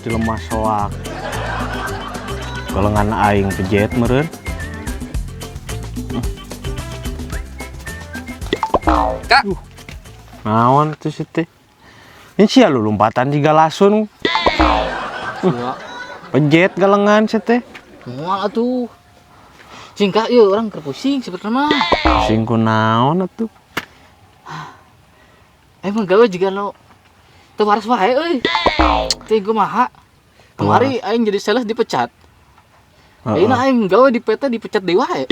Jelema soak. Galengan aing pejet meureun. Kak. Naon tuh si teh? Ini sia lu lompatan di galasun. Pejet galengan si teh. Moal atuh. Singkat yuk orang kerpusing sebenarnya mah. Pusing ku naon atuh? Emang gawe juga lo teu waras wae euy. Teh kumaha? Kemari aing jadi sales dipecat. Ayeuna aing gawe di PT dipecat deui wae.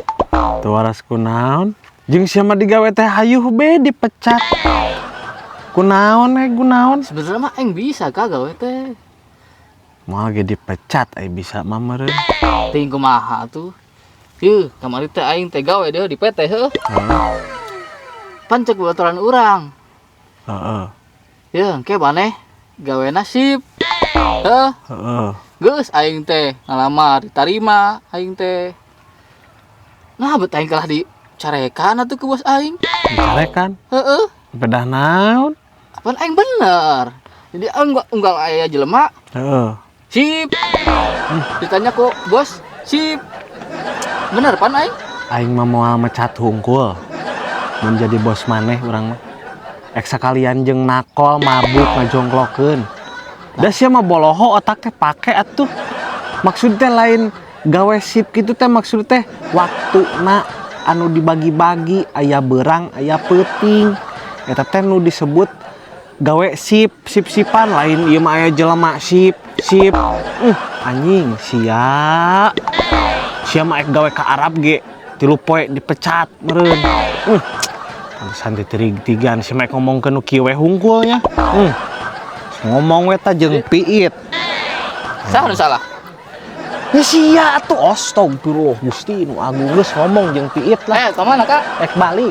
Teu waras ku naon? Jeung siapa digawe teh hayuh be dipecat. Kunaon kunaon? Sebenarnya mah aing bisa Kak gawe teh. Moal ge dipecat ai bisa mah meureun. Teh kumaha tuh? Yeuh, kamari teh aing teh gawe deh di PT heuh. Pan cek baturan urang. Heeh. Yeuh, engke maneh gawe nasib. Heuh. Heeh. Geus aing teh ngalamar ditarima aing teh. Nah, bet aing kalah dicarekan atuh ke bos aing. Dicarekan? Heeh. Bedah naon? Apaan aing bener. Jadi unggal aya jelema, Heeh. sip. Ditanya kok, bos, sip. Bener pan aing? Aing mah moal mecat hungkul. Menjadi bos maneh urang mah. Ek sakalian jeung nakol mabuk ngajongklokeun. Da sia mah boloho otak teh pake atuh. Maksud teh lain gawe sip kitu teh maksud teh waktuna anu dibagi-bagi aya beurang aya peuting. Eta teh nu disebut gawe sip-sipan lain ieu mah aya jelema sip. Anjing sia. Sia mah ek gawe ka Arab ge 3 poe dipecat meureun. Pantesan ditirig-tigan si mek ngomongkeun nu kieu we hungkulnya. Ngomong we ta jeung piit. Saha nu salah? Ya sia atuh astagfirullah Gusti nu agung geus ngomong jeung piit lah. Ka mana, Kak? Ek balik.